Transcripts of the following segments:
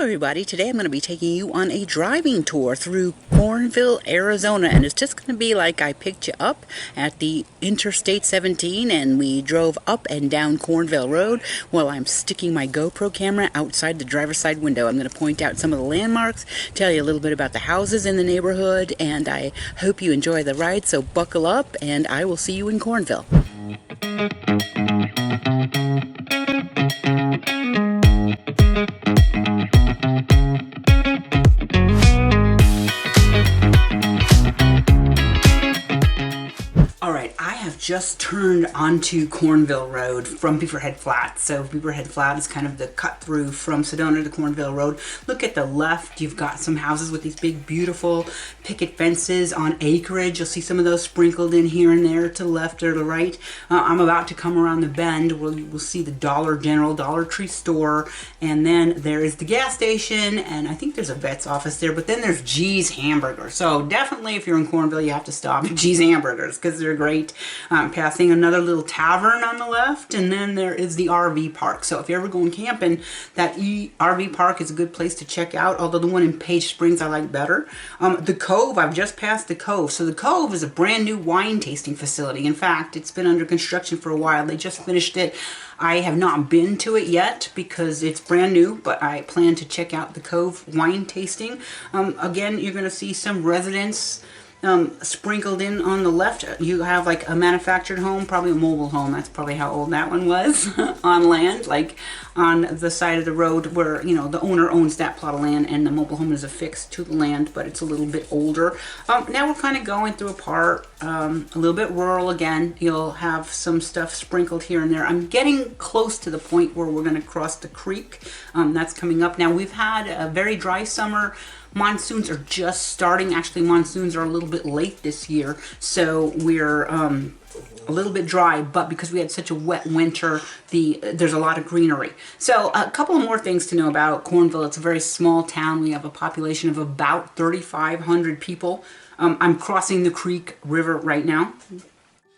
everybody. Today I'm going to be taking you on a driving tour through Cornville, Arizona, and it's just going to be like I picked you up at the Interstate 17 and we drove up and down Cornville Road while I'm sticking my GoPro camera outside the driver's side window. I'm going to point out some of the landmarks, tell you a little bit about the houses in the neighborhood, and I hope you enjoy the ride, so buckle up and I will see you in Cornville. Just turned onto Cornville Road from Beaverhead Flat. So Beaverhead Flat is kind of the cut through from Sedona to Cornville Road. Look at the left, you've got some houses with these big beautiful picket fences on acreage. You'll see some of those sprinkled in here and there to the left or the right. I'm about to come around the bend where you will see the Dollar General, Dollar Tree store, and then there is the gas station, and I think there's a vet's office there, but then there's G's Hamburgers. So definitely if you're in Cornville, you have to stop at G's Hamburgers because they're great. Passing another little tavern on the left, and then there is the RV park. So if you're ever going camping, that RV park is a good place to check out, although the one in Page Springs I like better. The Cove, I've just passed the Cove. So the Cove is a brand new wine tasting facility. In fact, it's been under construction for a while. They just finished it. I have not been to it yet because it's brand new, but I plan to check out the Cove wine tasting. Again, you're going to see some residents sprinkled in on the left. You have like a manufactured home, probably a mobile home. That's probably how old that one was on land, like on the side of the road where, you know, the owner owns that plot of land and the mobile home is affixed to the land, but it's a little bit older. Now we're kind of going through a part, a little bit rural again. You'll have some stuff sprinkled here and there. I'm getting close to the point where we're going to cross the creek. That's coming up. Now we've had a very dry summer. Monsoons are just starting. Actually, monsoons are a little bit late this year, so we're a little bit dry, but because we had such a wet winter, there's a lot of greenery. So a couple of more things to know about Cornville. It's a very small town. We have a population of about 3,500 people. I'm crossing the Creek River right now.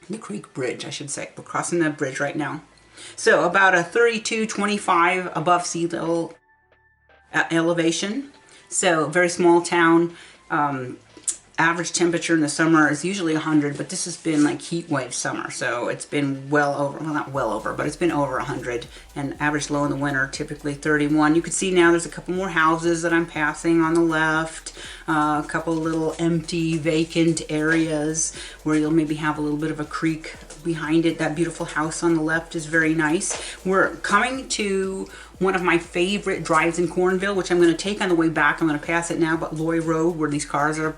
The Creek Bridge, I should say. We're crossing the bridge right now. So about a 32-25 above sea level elevation. So very small town. Average temperature in the summer is usually 100, but this has been like heat wave summer, so it's been well over, well not well over, but it's been over 100, and average low in the winter typically 31. You can see now there's a couple more houses that I'm passing on the left, a couple little empty vacant areas where you'll maybe have a little bit of a creek behind it. That beautiful house on the left is very nice. We're coming to one of my favorite drives in Cornville, which I'm going to take on the way back. I'm going to pass it now, but Lloyd Road, where these cars are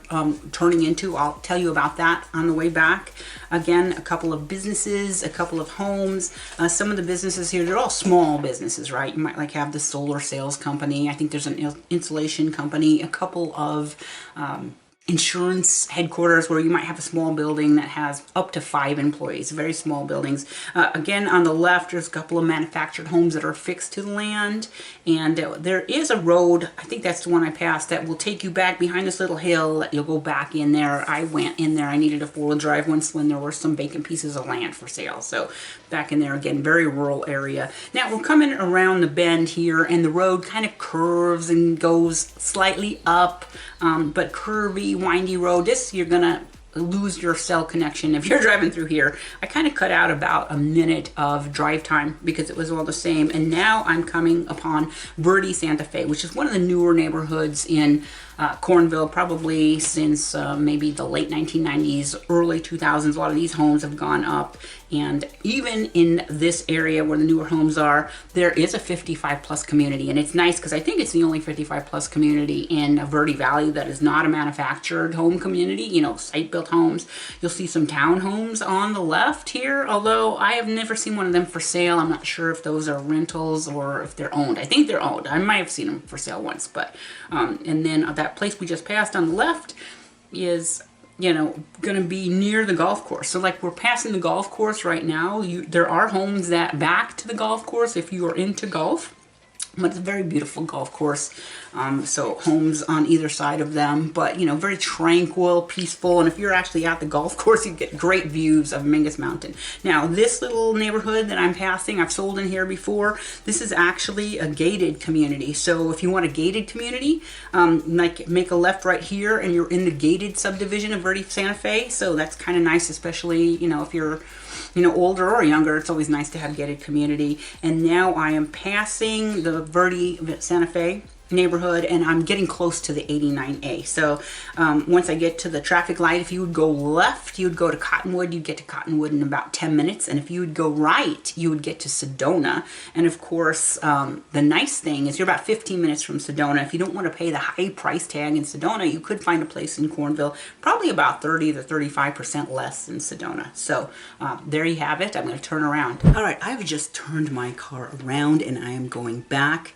turning into, I'll tell you about that on the way back. Again, a couple of businesses, a couple of homes. Some of the businesses here, they're all small businesses, right? You might like have the solar sales company. I think there's an insulation company, a couple of insurance headquarters where you might have a small building that has up to 5 employees, very small buildings. Again, on the left, there's a couple of manufactured homes that are fixed to the land, and there is a road, I think that's the one I passed, that will take you back behind this little hill. You'll go back in there. I went in there. I needed a 4-wheel drive once when there were some vacant pieces of land for sale. So back in there again, very rural area. Now we're coming around the bend here, and the road kind of curves and goes slightly up, but curvy, windy road. This, you're gonna lose your cell connection if you're driving through here. I kind of cut out about a minute of drive time because it was all the same, and now I'm coming upon Verde Santa Fe, which is one of the newer neighborhoods in Cornville, probably since maybe the late 1990s, early 2000s. A lot of these homes have gone up, and even in this area where the newer homes are, there is a 55 plus community, and it's nice because I think it's the only 55 plus community in Verde Valley that is not a manufactured home community, you know, site-built homes. You'll see some townhomes on the left here, although I have never seen one of them for sale. I'm not sure if those are rentals or if they're owned. I think they're owned. I might have seen them for sale once, but and then that place we just passed on the left is, you know, going to be near the golf course. So like we're passing the golf course right now. There are homes that back to the golf course if you are into golf. But it's a very beautiful golf course. So homes on either side of them, but you know, very tranquil, peaceful. And if you're actually at the golf course, you get great views of Mingus Mountain. Now, this little neighborhood that I'm passing, I've sold in here before. This is actually a gated community. So if you want a gated community, like make a left right here and you're in the gated subdivision of Verde Santa Fe. So that's kind of nice, especially, you know, if you're, you know, older or younger. It's always nice to have gated community. And now I am passing the Verde Santa Fe neighborhood, and I'm getting close to the 89A. So once I get to the traffic light, if you would go left, you would go to Cottonwood. You'd get to Cottonwood in about 10 minutes. And if you would go right, you would get to Sedona. And of course, the nice thing is you're about 15 minutes from Sedona. If you don't want to pay the high price tag in Sedona, you could find a place in Cornville, probably about 30 to 35% less than Sedona. So there you have it. I'm going to turn around. All right, I've just turned my car around and I am going back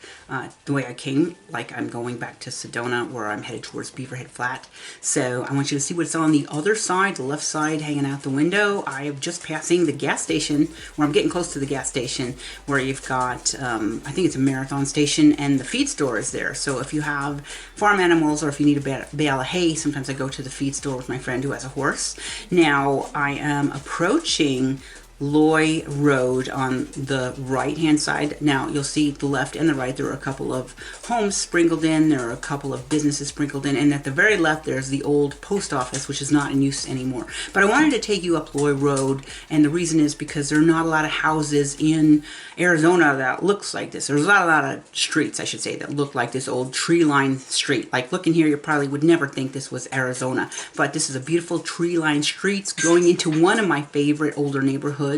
the way I came. Like I'm going back to Sedona where I'm headed towards Beaverhead Flat. So I want you to see what's on the other side, the left side hanging out the window. I am just passing the gas station, where I'm getting close to the gas station, where you've got, I think it's a Marathon station, and the feed store is there. So if you have farm animals or if you need a bale of hay, sometimes I go to the feed store with my friend who has a horse. Now I am approaching Lloyd Road on the right hand side. Now you'll see the left and the right, there are a couple of homes sprinkled in, there are a couple of businesses sprinkled in, and at the very left there's the old post office, which is not in use anymore. But I wanted to take you up Lloyd Road, and the reason is because there are not a lot of houses in Arizona that looks like this. There's not a lot of streets, I should say, that look like this old tree-lined street. Like looking here, you probably would never think this was Arizona, but this is a beautiful tree-lined streets going into one of my favorite older neighborhoods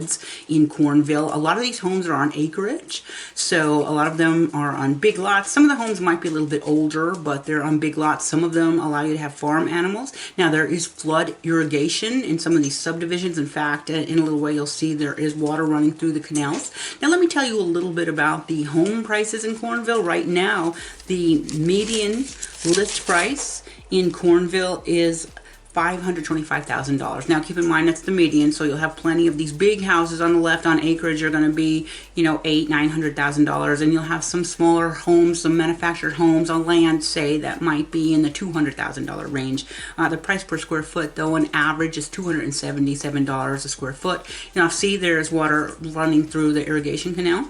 in Cornville. A lot of these homes are on acreage, so a lot of them are on big lots. Some of the homes might be a little bit older, but they're on big lots. Some of them allow you to have farm animals. Now there is flood irrigation in some of these subdivisions. In fact, in a little way you'll see there is water running through the canals. Now let me tell you a little bit about the home prices in Cornville. Right now, the median list price in Cornville is $525,000. Now keep in mind that's the median, so you'll have plenty of these big houses on the left on acreage are going to be, you know, $800,000-$900,000, and you'll have some smaller homes, some manufactured homes on land, say, that might be in the $200,000 range. The price per square foot, though, on average is $277 a square foot. Now see, there's water running through the irrigation canal.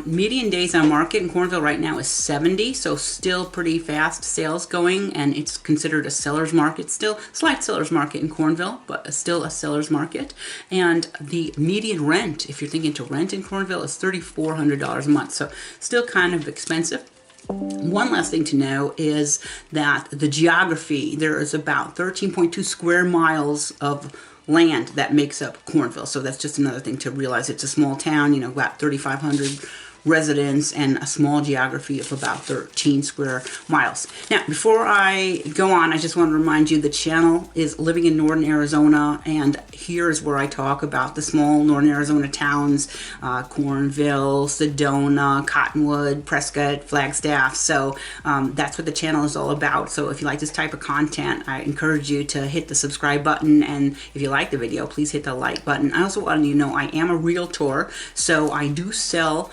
Median days on market in Cornville right now is 70, so still pretty fast sales going, and it's considered a seller's market still. Slight seller's market in Cornville, but still a seller's market. And the median rent, if you're thinking to rent in Cornville, is $3,400 a month, so still kind of expensive. One last thing to know is that the geography, there is about 13.2 square miles of land that makes up Cornville. So that's just another thing to realize. It's a small town, you know, about 3,500 residents and a small geography of about 13 square miles. Now, before I go on, I just want to remind you the channel is Living in Northern Arizona, and here is where I talk about the small Northern Arizona towns, Cornville, Sedona, Cottonwood, Prescott, Flagstaff. So that's what the channel is all about. So if you like this type of content, I encourage you to hit the subscribe button, and if you like the video, please hit the like button. I also want you to know I am a realtor, so I do sell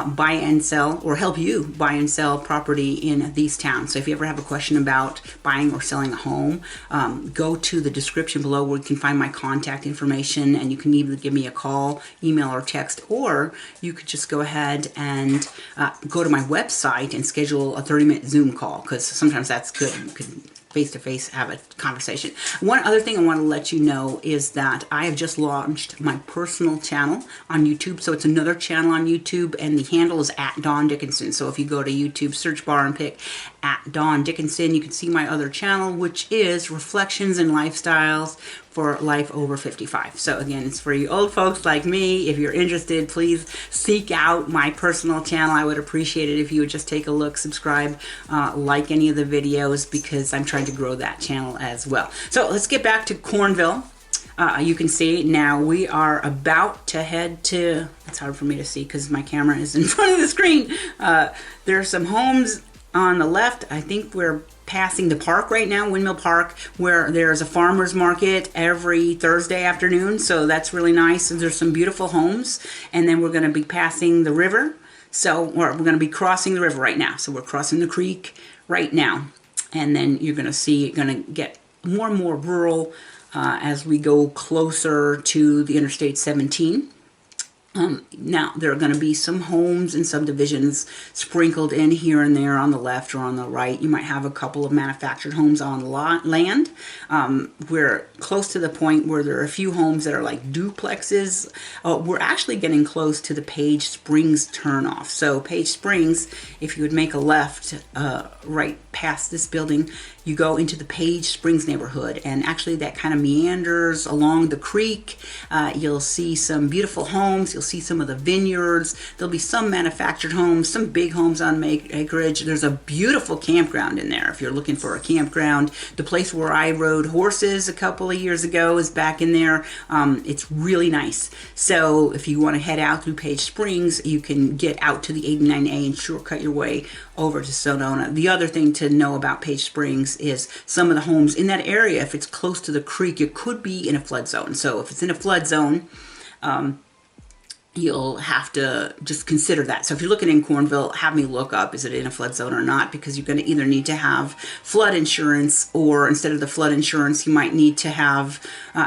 buy and sell, or help you buy and sell property in these towns. So if you ever have a question about buying or selling a home, go to the description below where you can find my contact information, and you can either give me a call, email, or text, or you could just go ahead and go to my website and schedule a 30-minute Zoom call, because sometimes that's good. You could face-to-face have a conversation. One other thing I want to let you know is that I have just launched my personal channel on YouTube. So it's another channel on YouTube, and the handle is @DawnDickinson. So if you go to YouTube search bar and pick @DawnDickinson, you can see my other channel, which is Reflections and Lifestyles for Life Over 55. So again, it's for you old folks like me. If you're interested, please seek out my personal channel. I would appreciate it if you would just take a look, subscribe, like any of the videos, because I'm trying to grow that channel as well. So let's get back to Cornville. You can see now we are about to head to, it's hard for me to see because my camera is in front of the screen. There are some homes on the left. I think we're passing the park right now, Windmill Park, where there's a farmer's market every Thursday afternoon. So that's really nice. And there's some beautiful homes. And then we're going to be passing the river So we're going to be crossing the river right now. So we're crossing the creek right now. And then you're going to see it going to get more and more rural as we go closer to the Interstate 17. Now, there are going to be some homes and subdivisions sprinkled in here and there on the left or on the right. You might have a couple of manufactured homes on land. We're close to the point where there are a few homes that are like duplexes. We're actually getting close to the Page Springs turnoff. So Page Springs, if you would make a left right past this building, you go into the Page Springs neighborhood, and actually that kind of meanders along the creek. You'll see some beautiful homes. You'll see some of the vineyards. There'll be some manufactured homes, some big homes on acreage. There's a beautiful campground in there if you're looking for a campground. The place where I rode horses a couple of years ago is back in there. It's really nice. So if you want to head out through Page Springs, you can get out to the 89A and shortcut your way over to Sedona. The other thing to know about Page Springs is some of the homes in that area, if it's close to the creek, it could be in a flood zone. So if it's in a flood zone, you'll have to just consider that. So if you're looking in Cornville, have me look up, is it in a flood zone or not? Because you're going to either need to have flood insurance, or instead of the flood insurance, you might need to have,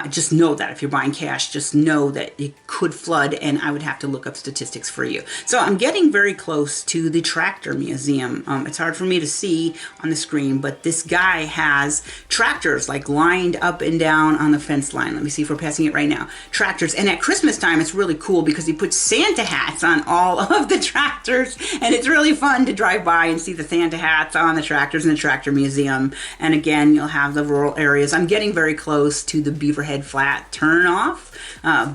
just know that if you're buying cash, just know that it could flood, and I would have to look up statistics for you. So I'm getting very close to the tractor museum. It's hard for me to see on the screen, but this guy has tractors like lined up and down on the fence line. Let me see if we're passing it right now. Tractors. And at Christmas time, it's really cool because he puts Santa hats on all of the tractors, and it's really fun to drive by and see the Santa hats on the tractors in the tractor museum. And again, you'll have the rural areas. I'm getting very close to the Beaverhead Flat turnoff,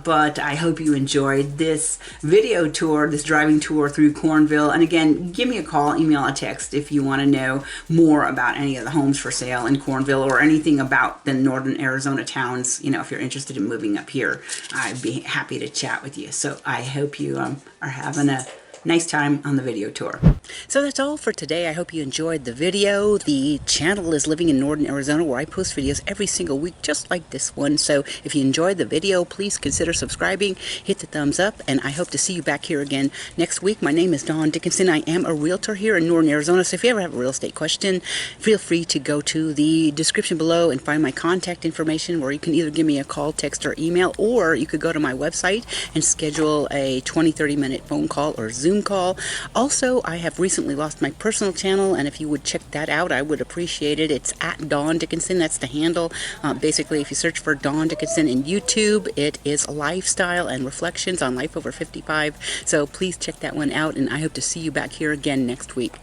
but I hope you enjoyed this video tour, this driving tour through Cornville. And again, give me a call, email, a text if you want to know more about any of the homes for sale in Cornville or anything about the northern Arizona towns. You know, if you're interested in moving up here, I'd be happy to chat with you. So I hope you are having a nice time on the video tour. So that's all for today. I hope you enjoyed the video. The channel is Living in Northern Arizona, where I post videos every single week just like this one. So if you enjoyed the video, please consider subscribing, hit the thumbs up, and I hope to see you back here again next week. My name is Dawn Dickinson. I am a realtor here in Northern Arizona. So if you ever have a real estate question, feel free to go to the description below and find my contact information, where you can either give me a call, text, or email, or you could go to my website and schedule a 20-30 minute phone call or Zoom call. Also, I have recently lost my personal channel, and if you would check that out, I would appreciate it. It's at Dawn Dickinson. That's the handle. Basically, if you search for Dawn Dickinson in YouTube, it is lifestyle and reflections on life over 55. So please check that one out, and I hope to see you back here again next week.